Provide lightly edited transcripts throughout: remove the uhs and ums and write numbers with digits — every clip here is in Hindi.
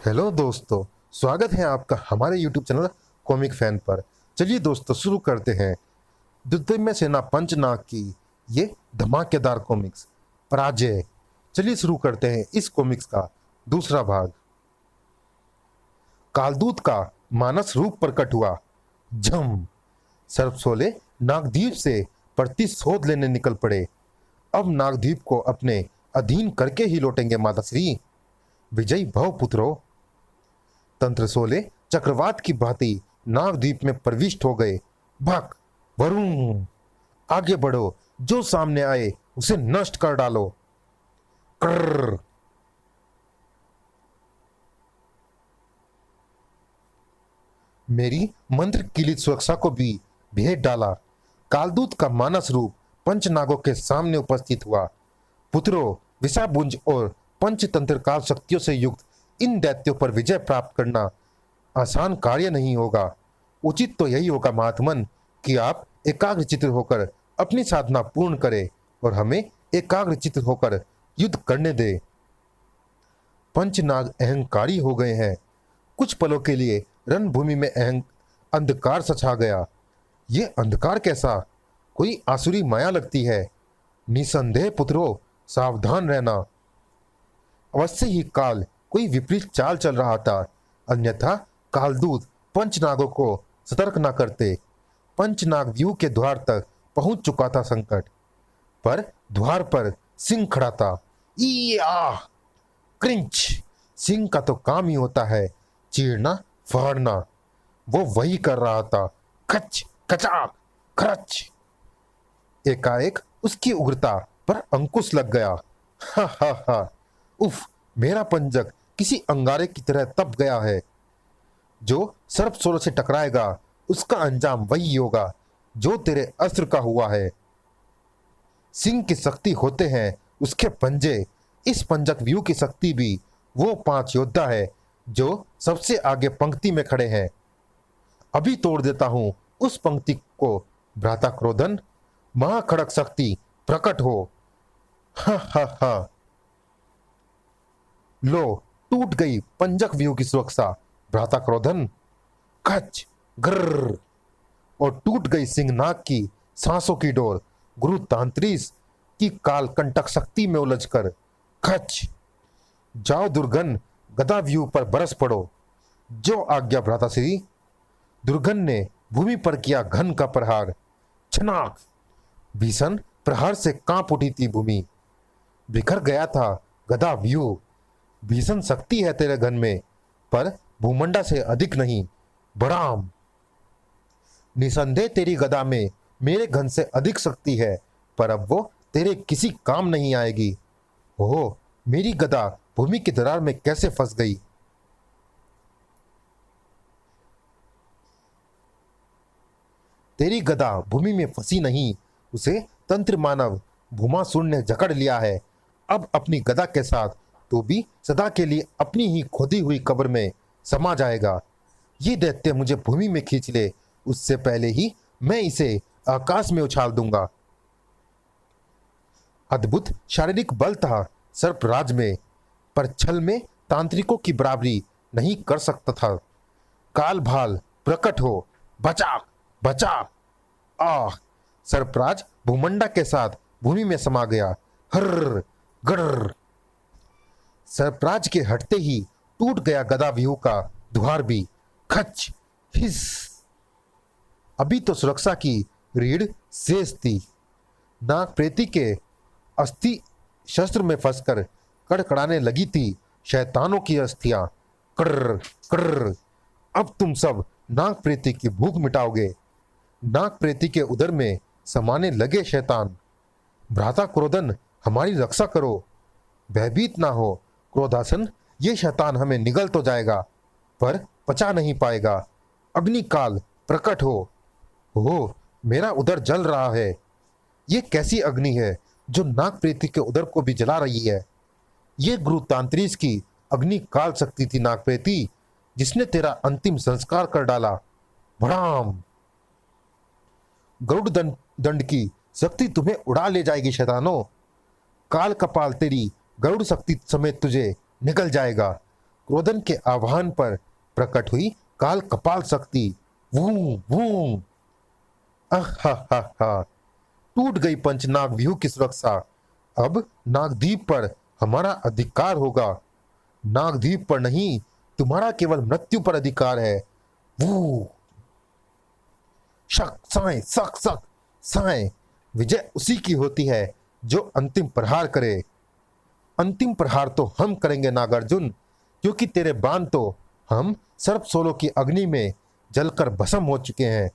हेलो दोस्तों, स्वागत है आपका हमारे YouTube चैनल कॉमिक फैन पर। चलिए दोस्तों, शुरू करते हैं दुर्दम्य सेना पंचनाग की ये धमाकेदार कॉमिक्स पराजय। चलिए शुरू करते हैं इस कॉमिक्स का दूसरा भाग। कालदूत का मानस रूप प्रकट हुआ। झम सर्पसोले नागद्वीप से प्रतिशोध लेने निकल पड़े। अब नागद्वीप को अपने अधीन करके ही लौटेंगे माताश्री। विजयी भव पुत्रो। तंत्रसोले चक्रवात की भांति नागद्वीप में प्रविष्ट हो गए। भक वरुण, आगे बढ़ो, जो सामने आए उसे नष्ट कर डालो। कर्र। मेरी मंत्र किलित सुरक्षा को भी भेद डाला। कालदूत का मानस रूप पंचनागों के सामने उपस्थित हुआ। पुत्रों, विषाभुंज और पंचतंत्र काल शक्तियों से युक्त इन दैत्यों पर विजय प्राप्त करना आसान कार्य नहीं होगा। उचित तो यही होगा महात्मन कि आप एकाग्रचित्त होकर अपनी साधना पूर्ण करें और हमें एकाग्रचित्त होकर युद्ध करने दे। पंचनाग अहंकारी हो गए हैं। कुछ पलों के लिए रणभूमि में अंधकार छा गया। ये अंधकार कैसा? कोई आसुरी माया लगती है। निसंदेह पुत्रों, सावधान रहना। अवश्य ही काल कोई विपरीत चाल चल रहा था, अन्यथा कालदूत पंचनागों को सतर्क न करते। पंचनाग व्यू के द्वार तक पहुंच चुका था संकट, पर द्वार पर सिंह खड़ा था। क्रिंच। सिंह का तो काम ही होता है चीरना फाड़ना। वो वही कर रहा था। खच खचाक खरच। एकाएक उसकी उग्रता पर अंकुश लग गया। हा हा हा। उफ, मेरा पंजक किसी अंगारे की तरह तप गया है। जो सर्पसोल से टकराएगा उसका अंजाम वही होगा जो तेरे अस्त्र का हुआ है। सिंह की शक्ति होते हैं उसके पंजे। इस पंजक व्यू की शक्ति भी वो 5 योद्धा है जो सबसे आगे पंक्ति में खड़े हैं। अभी तोड़ देता हूं उस पंक्ति को। भ्राता क्रोधन, महाखड़क शक्ति प्रकट हो। हा हा हा। लो, टूट गई पंजक व्यू की सुरक्षा। भ्राता क्रोधन। खच ग्रर। और टूट गई सिंहनाग की सांसों की डोर। गुरु तांत्रिस की काल कंटक शक्ति में उलझकर। खच। जाओ दुर्गन, गदा व्यू पर बरस पड़ो। जो आज्ञा भ्राता श्री। दुर्गन ने भूमि पर किया घन का प्रहार। छनाक। भीषण प्रहार से कांप उठी थी भूमि। बिखर गया था गदा व्यू। भीषण शक्ति है तेरे घन में, पर भूमंडा से अधिक नहीं। बड़ाम। निसंदेह तेरी गदा में मेरे घन से अधिक शक्ति है, पर अब वो तेरे किसी काम नहीं आएगी। ओह, मेरी गदा भूमि की दरार में कैसे फंस गई। तेरी गदा भूमि में फंसी नहीं, उसे तंत्र मानव भूमासुर ने जकड़ लिया है। अब अपनी गदा के साथ तो भी सदा के लिए अपनी ही खोदी हुई कब्र में समा जाएगा। ये दैत्य मुझे भूमि में खींच ले, उससे पहले ही मैं इसे आकाश में उछाल दूंगा। अद्भुत शारीरिक बल था सर्पराज में, पर छल में तांत्रिकों की बराबरी नहीं कर सकता था। काल भाल प्रकट हो। बचा बचा। आह। सर्पराज भूमंडा के साथ भूमि में समा गया। हर गर। सर्पराज के हटते ही टूट गया गदा व्यू का द्वार भी। खच हिस। अभी तो सुरक्षा की रीढ़ शेष थी। नाग प्रेती के अस्थि शस्त्र में फंसकर कड़कड़ाने लगी थी शैतानों की अस्थियां। कर्र कर्र। अब तुम सब नाग प्रेती की भूख मिटाओगे। नाग प्रेती के उदर में समाने लगे शैतान। भ्राता क्रोधन, हमारी रक्षा करो। भयभीत ना हो क्रोधासन, ये शैतान हमें निगल तो जाएगा, पर पचा नहीं पाएगा। अग्निकाल प्रकट हो। ओह, मेरा उदर जल रहा है। ये कैसी अग्नि है जो नाग प्रेती के उदर को भी जला रही है। ये गुरु तांत्रिस की अग्नि काल शक्ति थी नाग प्रेती, जिसने तेरा अंतिम संस्कार कर डाला। भड़ाम। गरुड़ दंड की शक्ति तुम्हें उड़ा ले जाएगी शैतानों। काल कपाल तेरी गरुड़ शक्ति समेत तुझे निकल जाएगा। क्रोधन के आह्वान पर प्रकट हुई काल कपाल शक्ति। वूं वूं, आहा, टूट गई पंचनाग व्यूह की सुरक्षा। अब नागद्वीप पर हमारा अधिकार होगा। नागद्वीप पर नहीं, तुम्हारा केवल मृत्यु पर अधिकार है। वो शक साए सक सक साए, विजय उसी की होती है जो अंतिम प्रहार करे। अंतिम प्रहार तो हम करेंगे नागार्जुन, क्योंकि तेरे बाण तो हम सर्प सोलों की अग्नि में जलकर भस्म हो चुके हैं।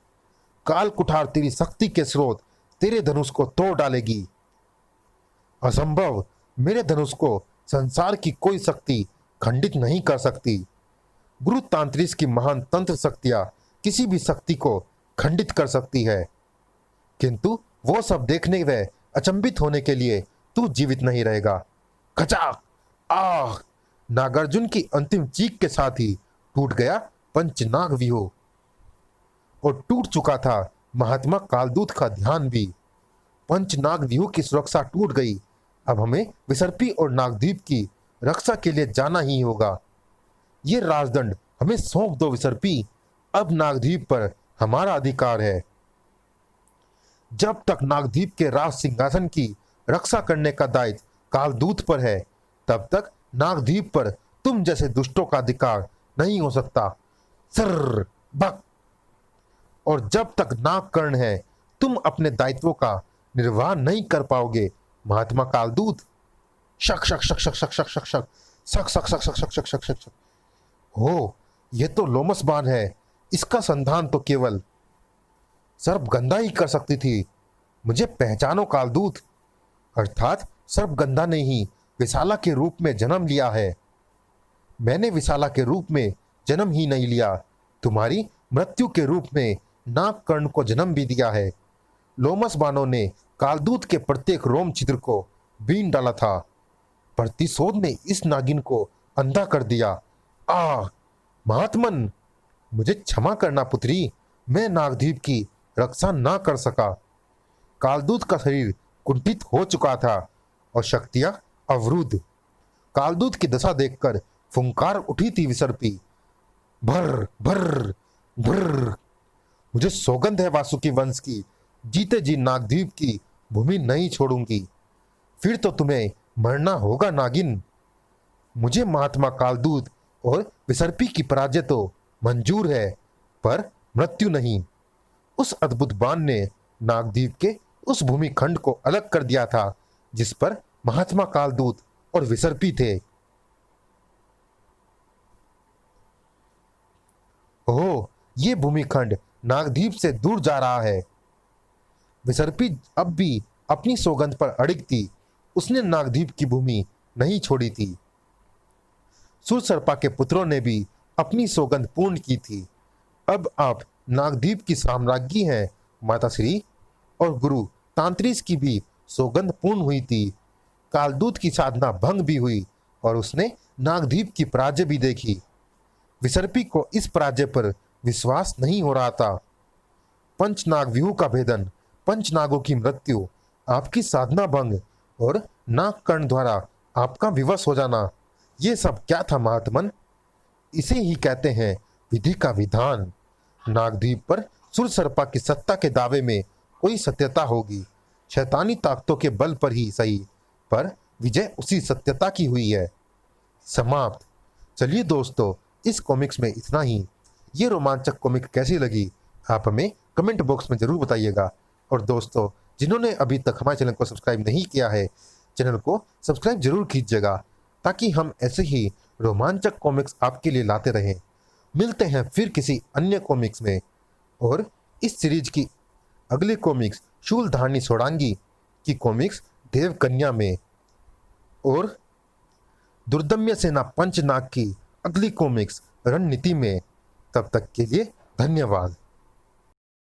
काल कुठार तेरी शक्ति के स्रोत तेरे धनुष को तोड़ डालेगी। असंभव, मेरे धनुष को संसार की कोई शक्ति खंडित नहीं कर सकती। गुरु तांत्रिक की महान तंत्र शक्तियां किसी भी शक्ति को खंडित कर सकती है, किंतु वो सब देखने व अचंभित होने के लिए तू जीवित नहीं रहेगा। खचाक, आह, नागार्जुन की अंतिम चीख के साथ ही टूट गया पंचनाग व्यूह, और टूट चुका था महात्मा कालदूत का ध्यान भी। पंचनाग व्यूह की सुरक्षा टूट गई। अब हमें विसर्पी और नागद्वीप की रक्षा के लिए जाना ही होगा। ये राजदंड हमें सौंप दो विसर्पी। अब नागद्वीप पर हमारा अधिकार है। जब तक नागद्वीप के राज सिंहासन की रक्षा करने का दायित्व कालदूत पर है, तब तक नागद्वीप पर तुम जैसे दुष्टों का अधिकार नहीं हो सकता। सर बक, और जब तक नागकर्ण है, तुम अपने दायित्वों का निर्वाह नहीं कर पाओगे महात्मा कालदूत। शक शक शक शक शक शक शक शक शक शक शक शक शक शक शक शक शक। हो, ये तो लोमस बाण है। इसका संधान तो केवल सर्पगंधा ही कर सकती थी। मुझे पहचानो कालदूत, अर्थात सर्पगंधा ने ही विशाला के रूप में जन्म लिया है। मैंने विशाला के रूप में जन्म ही नहीं लिया, तुम्हारी मृत्यु के रूप में नागकर्ण को जन्म भी दिया है। लोमस बाणों ने कालदूत के प्रत्येक रोम छिद्र को बीन डाला था। प्रतिशोध ने इस नागिन को अंधा कर दिया। आ महात्मन, मुझे क्षमा करना पुत्री, मैं नागद्वीप की रक्षा ना कर सका। कालदूत का शरीर कुंठित हो चुका था और शक्तियां अवरुद्ध। कालदूत की दशा देखकर फुंकार उठी थी विसर्पी। भर भर भर, मुझे सौगंध है वासुकी वंश की, जीते जी नागद्वीप की भूमि नहीं छोड़ूंगी। फिर तो तुम्हें मरना होगा नागिन। मुझे महात्मा कालदूत और विसर्पी की पराजय तो मंजूर है, पर मृत्यु नहीं। उस अद्भुत बाण ने नागद्वीप के उस भूमि खंड को अलग कर दिया था जिस पर महात्मा कालदूत और विसर्पी थे। ओह, ये भूमिखंड नागद्वीप से दूर जा रहा है। विसर्पी अब भी अपनी सौगंध पर अड़िग थी। उसने नागद्वीप की भूमि नहीं छोड़ी थी। सुरसर्पा के पुत्रों ने भी अपनी सौगंध पूर्ण की थी। अब आप नागद्वीप की साम्राज्ञी हैं माताश्री, और गुरु तांत्रिक की भी सौगंध पूर्ण हुई थी। कालदूत की साधना भंग भी हुई और उसने नागद्वीप की पराजय भी देखी। विसर्पी को इस पराजय पर विश्वास नहीं हो रहा था। पंचनाग व्यूह का भेदन, पंचनागों की मृत्यु, आपकी साधना भंग और नागकर्ण द्वारा आपका विवश हो जाना, ये सब क्या था महात्मन? इसे ही कहते हैं विधि का विधान। नागद्वीप पर सुरसर्पा की सत्ता के दावे में कोई सत्यता होगी। शैतानी ताकतों के बल पर ही सही, पर विजय उसी सत्यता की हुई है। समाप्त। चलिए दोस्तों, इस कॉमिक्स में इतना ही। ये रोमांचक कॉमिक कैसी लगी आप हमें कमेंट बॉक्स में जरूर बताइएगा। और दोस्तों, जिन्होंने अभी तक हमारे चैनल को सब्सक्राइब नहीं किया है, चैनल को सब्सक्राइब जरूर कीजिएगा, ताकि हम ऐसे ही रोमांचक कॉमिक्स आपके लिए लाते रहें। मिलते हैं फिर किसी अन्य कॉमिक्स में। और इस सीरीज की अगली कॉमिक्स शूलधारणी सोडांगी की कॉमिक्स देवकन्या में, और दुर्दम्य सेना पंचनाग की अगली कॉमिक्स रणनीति में। तब तक के लिए धन्यवाद।